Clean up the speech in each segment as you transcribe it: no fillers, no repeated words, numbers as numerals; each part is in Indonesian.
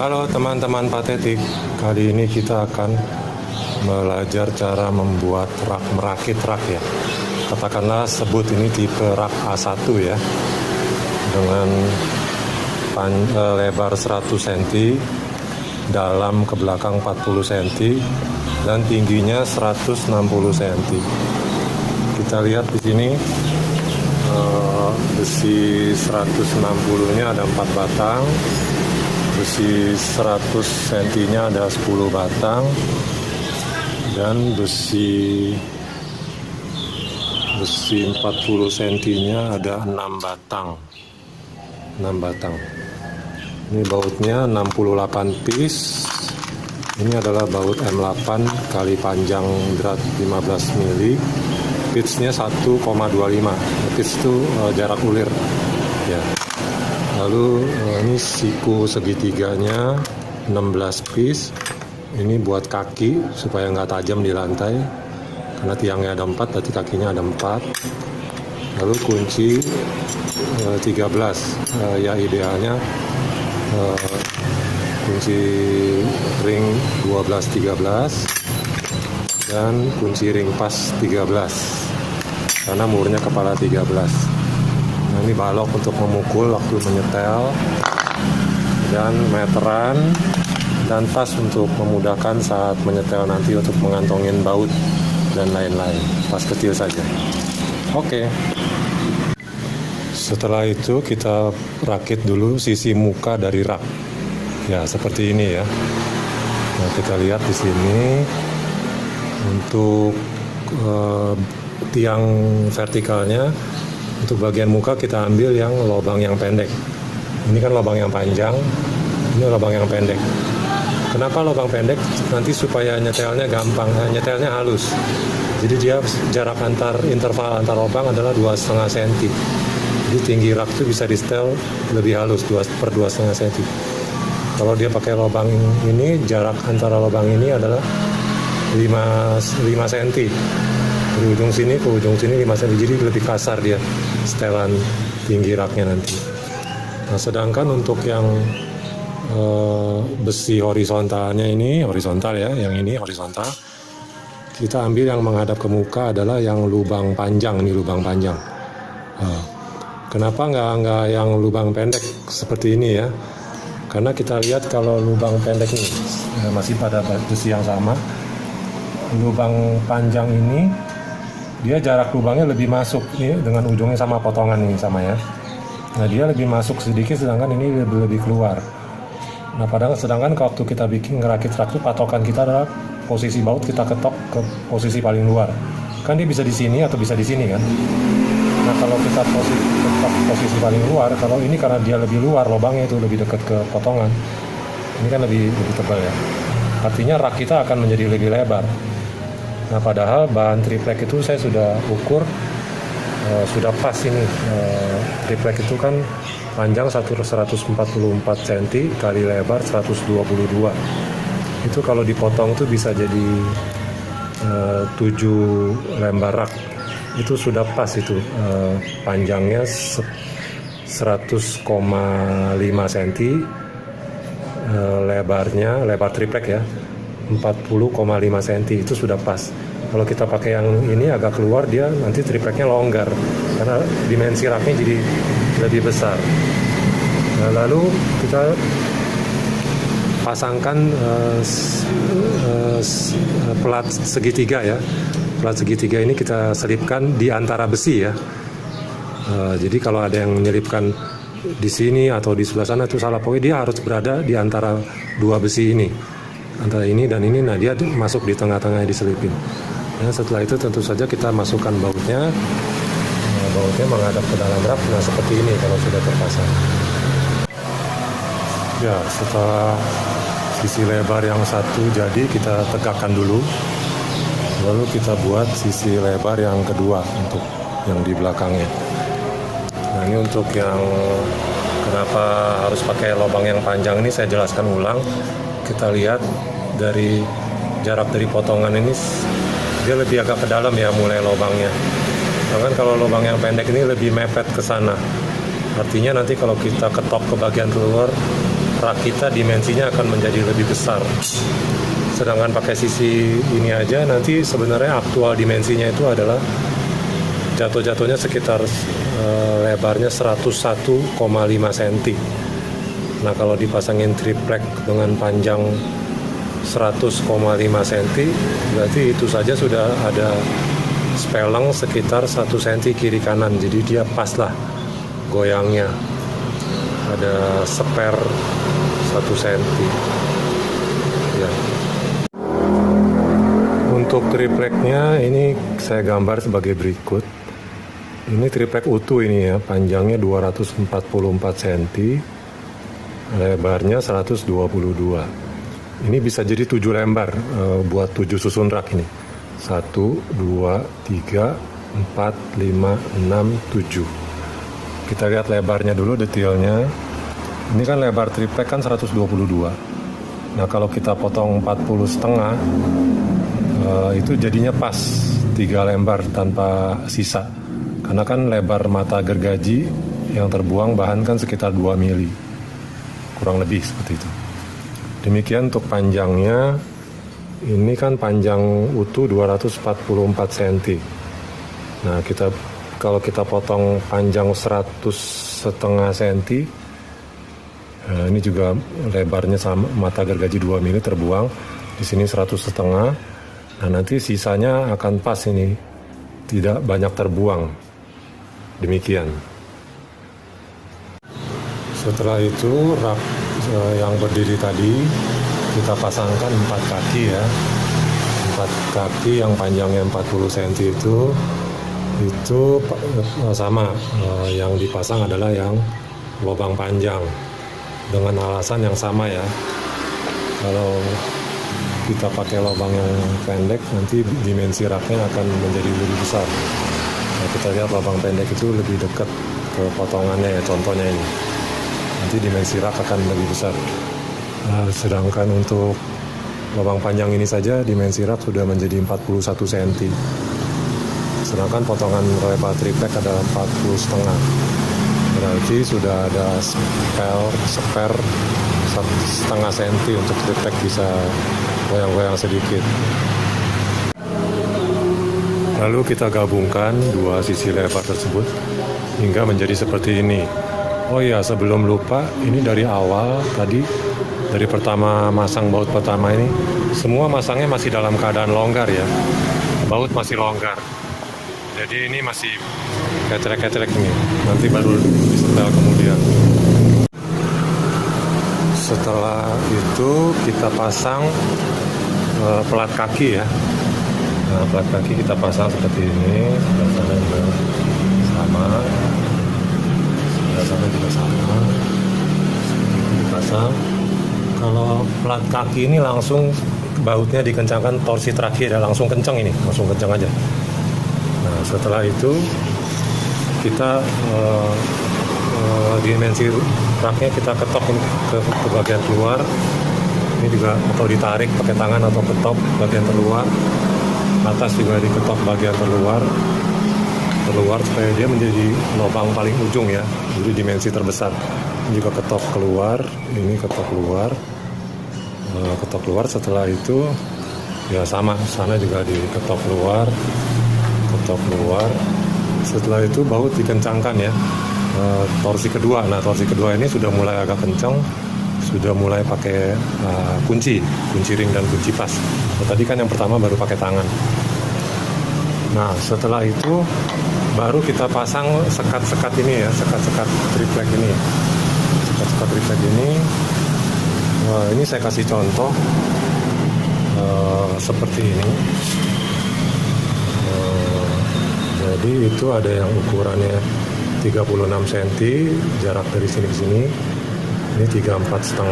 Halo teman-teman patetik, kali ini kita akan belajar cara membuat rak, merakit rak ya. Katakanlah sebut ini tipe rak A1 ya, dengan lebar 100 cm, dalam ke belakang 40 cm, dan tingginya 160 cm. Kita lihat di sini besi 160-nya ada 4 batang, besi 100 cm-nya ada 10 batang, dan besi 40 cm-nya ada 6 batang. Ini bautnya 68 piece. Ini adalah baut M8 kali panjang drat 15 mili. Pitch-nya 1,25. Pitch itu jarak ulir ya. Lalu ini siku segitiganya 16 piece. Ini buat kaki supaya nggak tajam di lantai, karena tiangnya ada 4, berarti kakinya ada 4. Lalu kunci 13, ya idealnya kunci ring 12-13 dan kunci ring pas 13, karena murnya kepala 13. Nah, ini balok untuk memukul waktu menyetel, dan meteran, dan tas untuk memudahkan saat menyetel nanti untuk mengantongin baut dan lain-lain. Tas kecil saja. Oke. Setelah itu kita rakit dulu sisi muka dari rak. Ya, seperti ini ya. Nah, kita lihat di sini untuk tiang vertikalnya. Untuk bagian muka kita ambil yang lubang yang pendek. Ini kan lubang yang panjang, ini lubang yang pendek. Kenapa lubang pendek? Nanti supaya nyetelnya gampang, nyetelnya halus. Jadi dia jarak interval antar lubang adalah 2,5 cm. Jadi tinggi rak itu bisa di setel lebih halus, 2/2,5 cm. Kalau dia pakai lubang ini, jarak antara lubang ini adalah 5 cm. Dari ujung sini ke ujung sini 5 cm, jadi lebih kasar dia setelan tinggi raknya nanti. Nah, sedangkan untuk yang besi horizontalnya ini, horizontal ya, yang ini horizontal, kita ambil yang menghadap ke muka adalah yang lubang panjang, ini lubang panjang. Kenapa nggak yang lubang pendek seperti ini ya? Karena kita lihat kalau lubang pendek ini masih pada besi yang sama, lubang panjang ini dia jarak lubangnya lebih masuk nih, dengan ujungnya sama potongan ini sama ya. Nah, dia lebih masuk sedikit, sedangkan ini lebih keluar. Nah, sedangkan waktu kita bikin ngerakit rak itu, patokan kita adalah posisi baut kita ketok ke posisi paling luar. Kan dia bisa di sini atau bisa di sini kan. Nah, kalau kita ketok posisi paling luar, kalau ini karena dia lebih luar lubangnya itu lebih dekat ke potongan. Ini kan lebih tebal ya. Artinya rak kita akan menjadi lebih lebar. Nah, padahal bahan triplek itu saya sudah ukur, sudah pas ini. Triplek itu kan panjang 144 cm kali lebar 122. Itu kalau dipotong tuh bisa jadi 7 lembar rak. Itu sudah pas itu, panjangnya 100,5 cm, lebar triplek ya 40,5 cm, itu sudah pas. Kalau kita pakai yang ini agak keluar, dia nanti tripleknya longgar karena dimensi raknya jadi lebih besar. Nah, lalu kita pasangkan pelat segitiga ya. Pelat segitiga ini kita selipkan di antara besi ya. Jadi kalau ada yang menyelipkan di sini atau di sebelah sana itu salah, pokoknya dia harus berada di antara dua besi ini, antara ini dan ini. Nah, dia masuk di tengah-tengah diselipin. Nah, setelah itu tentu saja kita masukkan bautnya. Bautnya menghadap ke dalam rak. Nah, seperti ini kalau sudah terpasang. Ya, setelah sisi lebar yang satu jadi, kita tegakkan dulu. Lalu kita buat sisi lebar yang kedua untuk yang di belakangnya. Nah, ini untuk yang kenapa harus pakai lubang yang panjang ini saya jelaskan ulang. Kita lihat dari jarak dari potongan ini, dia lebih agak ke dalam ya mulai lubangnya. Sedangkan kalau lubang yang pendek ini lebih mepet ke sana. Artinya nanti kalau kita ketok ke bagian keluar, rak kita dimensinya akan menjadi lebih besar. Sedangkan pakai sisi ini aja nanti sebenarnya aktual dimensinya itu adalah jatuh-jatuhnya sekitar lebarnya 101,5 cm. Nah kalau dipasangin triplek dengan panjang 100,5 cm, berarti itu saja sudah ada speleng sekitar 1 cm kiri kanan. Jadi dia pas lah goyangnya, ada spare 1 cm ya. Untuk tripleknya ini saya gambar sebagai berikut. Ini triplek utuh ini ya, panjangnya 244 cm, lebarnya 122. Ini bisa jadi 7 lembar buat 7 susun rak ini. 1, 2, 3, 4, 5, 6, 7. Kita lihat lebarnya dulu detailnya. Ini kan lebar triplek kan 122. Nah kalau kita potong 40 setengah, itu jadinya pas 3 lembar tanpa sisa. Karena kan lebar mata gergaji yang terbuang bahan kan sekitar 2 mili. Kurang lebih seperti itu. Demikian untuk panjangnya. Ini kan panjang utuh 244 cm. Nah, kalau kita potong panjang 100,5 cm, ini juga lebarnya sama mata gergaji 2 mili terbuang. Di sini 100,5. Nah, nanti sisanya akan pas ini. Tidak banyak terbuang. Demikian. Setelah itu rak yang berdiri tadi kita pasangkan 4 kaki ya. 4 kaki yang panjangnya 40 cm itu sama, yang dipasang adalah yang lubang panjang dengan alasan yang sama ya. Kalau kita pakai lubang yang pendek nanti dimensi raknya akan menjadi lebih besar. Nah, kita lihat lubang pendek itu lebih dekat ke potongannya ya, contohnya ini. Nanti dimensi rak akan lebih besar. Nah, sedangkan untuk lubang panjang ini saja dimensi rak sudah menjadi 41 cm. Sedangkan potongan lebar triplek adalah 40,5. Berarti sudah ada spare 1,5 cm untuk triplek bisa goyang-goyang sedikit. Lalu kita gabungkan dua sisi lebar tersebut hingga menjadi seperti ini. Oh iya, sebelum lupa, ini dari awal tadi, dari pertama masang baut pertama ini, semua masangnya masih dalam keadaan longgar ya. Baut masih longgar. Jadi ini masih kecelek-kecelek ini. Nanti baru disetel kemudian. Setelah itu kita pasang pelat kaki ya. Nah, pelat kaki kita pasang seperti ini, sebelah sana juga sama, sebelah sana juga sama. Itu dipasang. Kalau pelat kaki ini langsung bautnya dikencangkan, torsi terakhir ya, langsung kencang ini, langsung kencang aja. Nah, setelah itu kita dimensi raknya kita ketok ini ke bagian keluar. Ini juga atau ditarik pakai tangan atau ketok bagian terluar. Atas juga diketok bagian terluar supaya dia menjadi lubang paling ujung ya, jadi dimensi terbesar. Ini juga ketok keluar, ini ketok keluar, setelah itu ya sama, sana juga diketok keluar. Setelah itu baut dikencangkan ya, torsi kedua. Nah, torsi kedua ini sudah mulai agak kencang, sudah mulai pakai kunci ring dan kunci pas. Tadi kan yang pertama baru pakai tangan. Nah, setelah itu baru kita pasang sekat-sekat ini ya, sekat-sekat triplek ini. Sekat-sekat triplek ini. Nah, ini saya kasih contoh seperti ini. Jadi itu ada yang ukurannya 36 cm, jarak dari sini ke sini. Ini 34,5,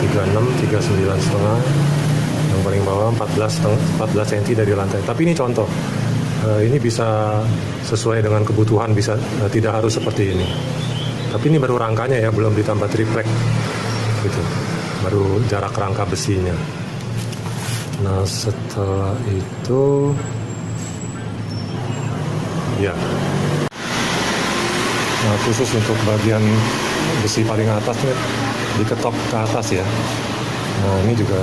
36, 39,5, yang paling bawah 14 cm dari lantai. Tapi ini contoh, ini bisa sesuai dengan kebutuhan, bisa tidak harus seperti ini. Tapi ini baru rangkanya ya, belum ditambah triplek, gitu. Baru jarak rangka besinya. Nah, setelah itu, ya. Nah, khusus untuk bagian besi paling atas nih diketok ke atas ya. Nah ini juga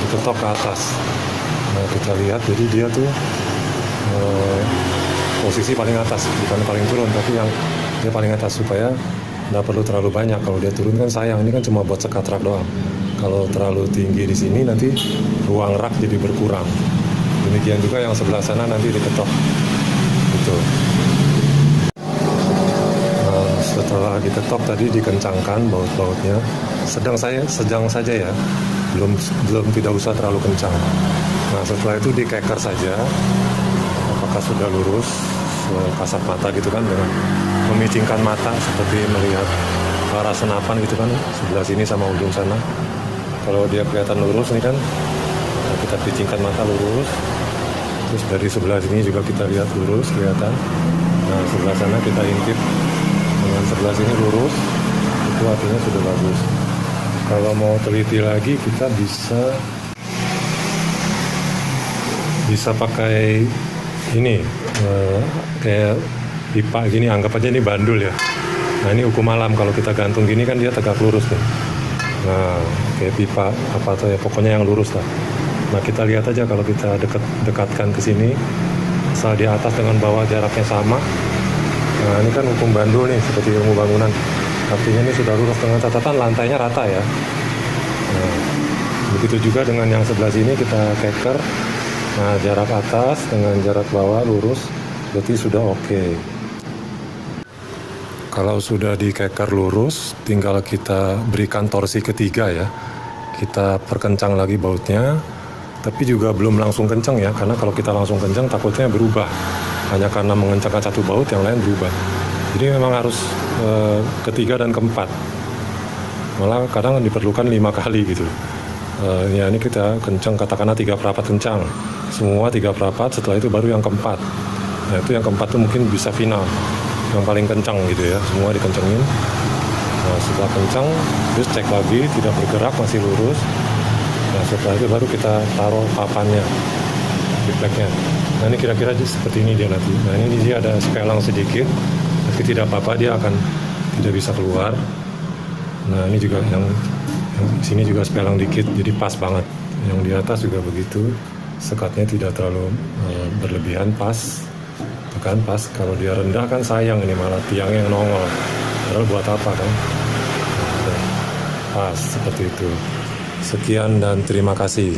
diketok ke atas. Nah kita lihat, jadi dia tuh posisi paling atas, bukan paling turun, tapi yang dia paling atas supaya nggak perlu terlalu banyak. Kalau dia turun kan sayang, ini kan cuma buat sekat rak doang. Kalau terlalu tinggi di sini nanti ruang rak jadi berkurang. Demikian juga yang sebelah sana nanti diketok gitu. Setelah diketok tadi dikencangkan baut-bautnya, sedang saja ya, belum tidak usah terlalu kencang. Nah setelah itu dikeker saja, apakah sudah lurus kasat mata gitu kan, dengan memicingkan mata seperti melihat ke arah senapan gitu kan, sebelah sini sama ujung sana. Kalau dia kelihatan lurus nih kan, kita picingkan mata lurus. Terus dari sebelah sini juga kita lihat lurus kelihatan. Nah sebelah sana kita intip dengan sebelah sini lurus, itu artinya sudah bagus. Kalau mau teliti lagi kita bisa pakai ini kayak pipa gini, anggap aja ini bandul ya. Nah ini ukur malam, kalau kita gantung gini kan dia tegak lurus nih. Nah kayak pipa apa atau ya, pokoknya yang lurus lah. Nah kita lihat aja kalau kita dekatkan ke sini, asal di atas dengan bawah jaraknya sama. Nah ini kan hukum bandul nih, seperti ilmu bangunan, artinya ini sudah lurus dengan catatan lantainya rata ya. Nah begitu juga dengan yang sebelah sini kita keker. Nah jarak atas dengan jarak bawah lurus, berarti sudah oke. Kalau sudah dikeker lurus, tinggal kita berikan torsi ketiga ya. Kita perkencang lagi bautnya, tapi juga belum langsung kencang ya, karena kalau kita langsung kencang takutnya berubah. Hanya karena mengencangkan satu baut, yang lain berubah. Jadi memang harus ketiga dan keempat. Malah kadang diperlukan 5 kali gitu. Ya ini kita kencang, katakanlah 3/4 kencang. Semua 3/4, setelah itu baru yang keempat. Nah itu yang keempat tuh mungkin bisa final, yang paling kencang gitu ya, semua dikencengin. Nah setelah kencang, terus cek lagi, tidak bergerak, masih lurus. Nah setelah itu baru kita taruh papannya, tripleknya. Nah ini kira-kira seperti ini dia nanti. Nah ini dia ada spelang sedikit, tapi tidak apa-apa, dia akan tidak bisa keluar. Nah ini juga yang sini juga spelang dikit, jadi pas banget. Yang di atas juga begitu, sekatnya tidak terlalu berlebihan, pas. Kan pas. Kalau dia rendah kan sayang, ini malah tiangnya yang nongol. Padahal buat apa kan? Pas seperti itu. Sekian dan terima kasih.